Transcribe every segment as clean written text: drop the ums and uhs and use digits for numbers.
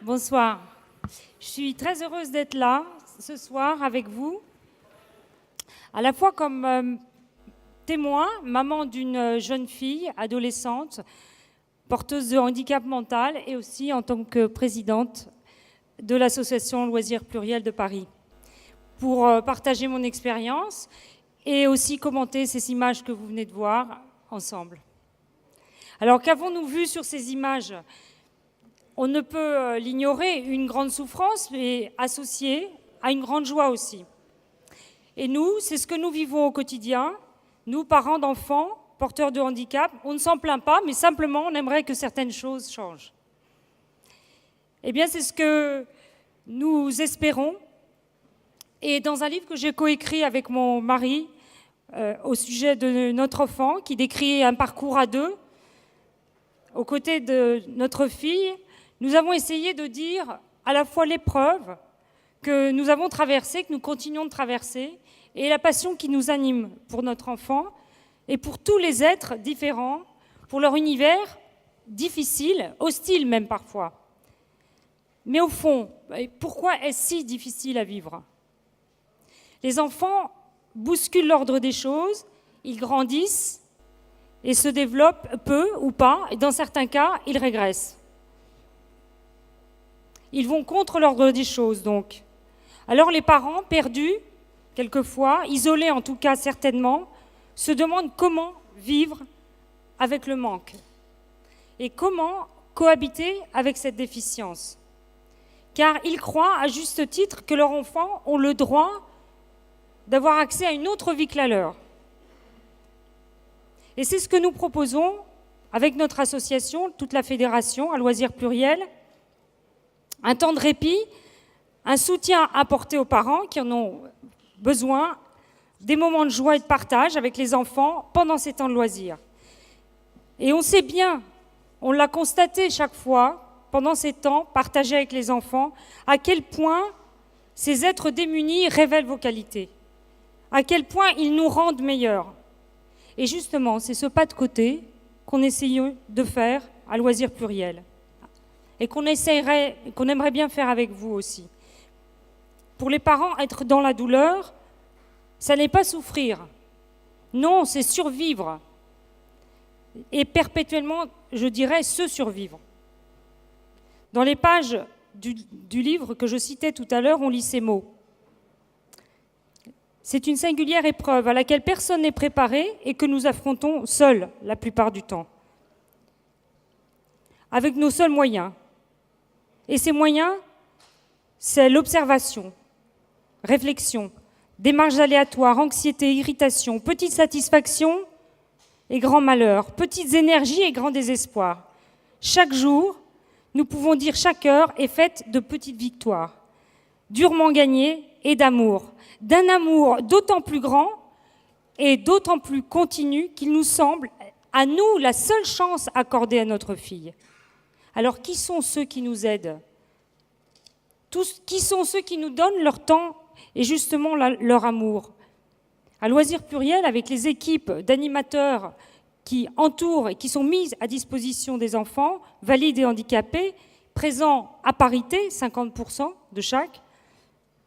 Bonsoir. Je suis très heureuse d'être là ce soir avec vous, à la fois comme témoin, maman d'une jeune fille, adolescente, porteuse de handicap mental, et aussi en tant que présidente de l'association Loisirs Pluriels de Paris, pour partager mon expérience et aussi commenter ces images que vous venez de voir ensemble. Alors, qu'avons-nous vu sur ces images ? On ne peut l'ignorer, une grande souffrance, mais associée à une grande joie aussi. Et nous, c'est ce que nous vivons au quotidien, nous, parents d'enfants, porteurs de handicap. On ne s'en plaint pas, mais simplement, on aimerait que certaines choses changent. Eh bien, c'est ce que nous espérons. Et dans un livre que j'ai coécrit avec mon mari au sujet de notre enfant, qui décrit un parcours à deux, aux côtés de notre fille, nous avons essayé de dire à la fois l'épreuve que nous avons traversée, que nous continuons de traverser, et la passion qui nous anime pour notre enfant et pour tous les êtres différents, pour leur univers difficile, hostile même parfois. Mais au fond, pourquoi est-ce si difficile à vivre ? Les enfants bousculent l'ordre des choses, ils grandissent et se développent peu ou pas, et dans certains cas, ils régressent. Ils vont contre l'ordre des choses, donc. Alors les parents, perdus, quelquefois, isolés en tout cas certainement, se demandent comment vivre avec le manque et comment cohabiter avec cette déficience. Car ils croient, à juste titre, que leurs enfants ont le droit d'avoir accès à une autre vie que la leur. Et c'est ce que nous proposons avec notre association, toute la fédération à Loisirs Pluriels, un temps de répit, un soutien apporté aux parents qui en ont besoin, des moments de joie et de partage avec les enfants pendant ces temps de loisirs. Et on sait bien, on l'a constaté chaque fois, pendant ces temps partagés avec les enfants, à quel point ces êtres démunis révèlent vos qualités, à quel point ils nous rendent meilleurs. Et justement, c'est ce pas de côté qu'on essaye de faire à Loisirs Pluriels et qu'on aimerait bien faire avec vous aussi. Pour les parents, être dans la douleur, ça n'est pas souffrir. Non, c'est survivre. Et perpétuellement, je dirais, se survivre. Dans les pages du livre que je citais tout à l'heure, on lit ces mots. C'est une singulière épreuve à laquelle personne n'est préparé et que nous affrontons seuls la plupart du temps. avec nos seuls moyens. Et ces moyens, c'est l'observation, réflexion, démarches aléatoires, anxiété, irritation, petites satisfactions et grands malheurs, petites énergies et grands désespoirs. Chaque jour, nous pouvons dire chaque heure est faite de petites victoires, durement gagnées et d'amour, d'un amour d'autant plus grand et d'autant plus continu qu'il nous semble, à nous, la seule chance accordée à notre fille. Alors, qui sont ceux qui nous aident? Qui sont ceux qui nous donnent leur temps et justement leur amour? À Loisirs Pluriels, avec les équipes d'animateurs qui entourent et qui sont mises à disposition des enfants, valides et handicapés, présents à parité, 50% de chaque,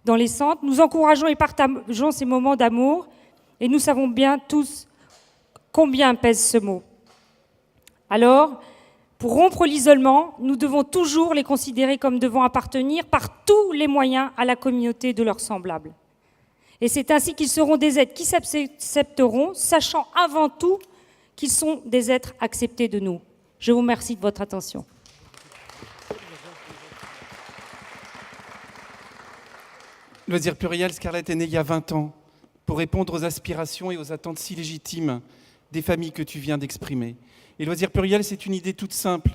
dans les centres, nous encourageons et partageons ces moments d'amour et nous savons bien tous combien pèse ce mot. Alors, pour rompre l'isolement, nous devons toujours les considérer comme devant appartenir par tous les moyens à la communauté de leurs semblables. Et c'est ainsi qu'ils seront des êtres qui s'accepteront, sachant avant tout qu'ils sont des êtres acceptés de nous. Je vous remercie de votre attention. Loisirs Pluriels, Scarlett est née il y a 20 ans pour répondre aux aspirations et aux attentes si légitimes des familles que tu viens d'exprimer. Et Loisirs Pluriels, c'est une idée toute simple,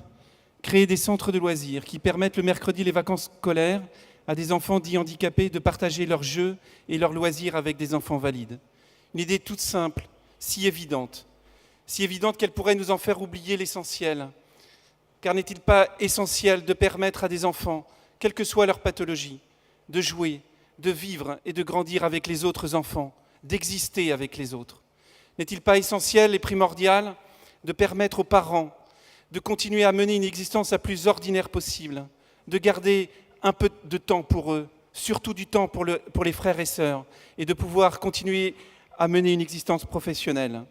créer des centres de loisirs qui permettent le mercredi les vacances scolaires à des enfants dits handicapés de partager leurs jeux et leurs loisirs avec des enfants valides. Une idée toute simple, si évidente qu'elle pourrait nous en faire oublier l'essentiel. Car n'est-il pas essentiel de permettre à des enfants, quelle que soit leur pathologie, de jouer, de vivre et de grandir avec les autres enfants, d'exister avec les autres? N'est-il pas essentiel et primordial de permettre aux parents de continuer à mener une existence la plus ordinaire possible, de garder un peu de temps pour eux, surtout du temps pour les frères et sœurs, et de pouvoir continuer à mener une existence professionnelle?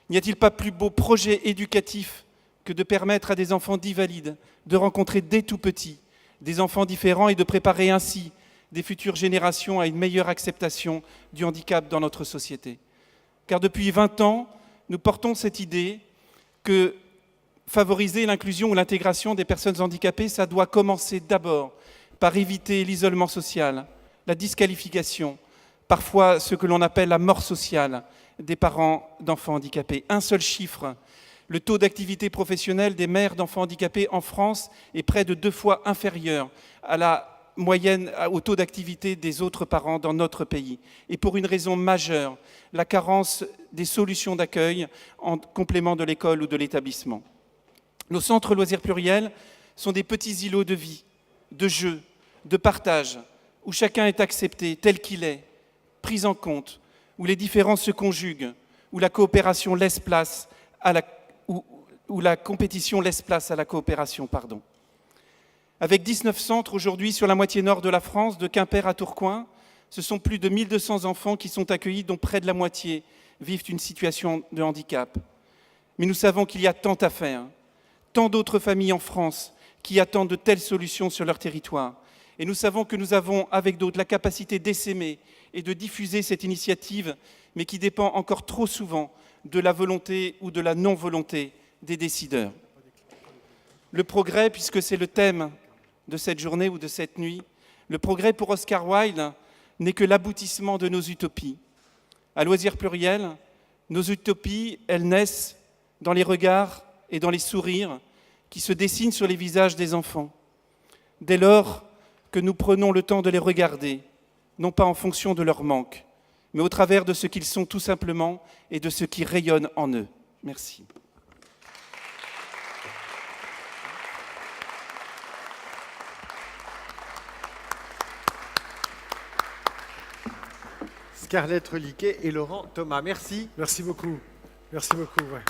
N'y a-t-il pas plus beau projet éducatif que de permettre à des enfants dits valides de rencontrer dès tout petits des enfants différents et de préparer ainsi des futures générations à une meilleure acceptation du handicap dans notre société? Car depuis 20 ans, nous portons cette idée que favoriser l'inclusion ou l'intégration des personnes handicapées, ça doit commencer d'abord par éviter l'isolement social, la disqualification, parfois ce que l'on appelle la mort sociale des parents d'enfants handicapés. Un seul chiffre, le taux d'activité professionnelle des mères d'enfants handicapés en France est près de 2 fois inférieur à la moyenne, au taux d'activité des autres parents dans notre pays. Et pour une raison majeure, la carence des solutions d'accueil en complément de l'école ou de l'établissement. Nos centres Loisirs Pluriels sont des petits îlots de vie, de jeu, de partage, où chacun est accepté tel qu'il est, pris en compte, où les différences se conjuguent, où la coopération laisse place à où la compétition laisse place à la coopération, Avec 19 centres aujourd'hui sur la moitié nord de la France, de Quimper à Tourcoing, ce sont plus de 1200 enfants qui sont accueillis, dont près de la moitié vivent une situation de handicap. Mais nous savons qu'il y a tant à faire, tant d'autres familles en France qui attendent de telles solutions sur leur territoire. Et nous savons que nous avons, avec d'autres, la capacité d'essaimer et de diffuser cette initiative, mais qui dépend encore trop souvent de la volonté ou de la non-volonté des décideurs. Le progrès, puisque c'est le thème de cette journée ou de cette nuit, le progrès pour Oscar Wilde n'est que l'aboutissement de nos utopies. À Loisirs Pluriels, nos utopies, elles naissent dans les regards et dans les sourires qui se dessinent sur les visages des enfants. Dès lors que nous prenons le temps de les regarder, non pas en fonction de leur manque, mais au travers de ce qu'ils sont tout simplement et de ce qui rayonne en eux. Merci. Scarlett Reliquet et Laurent Thomas. Merci. Merci beaucoup. Merci beaucoup. Ouais.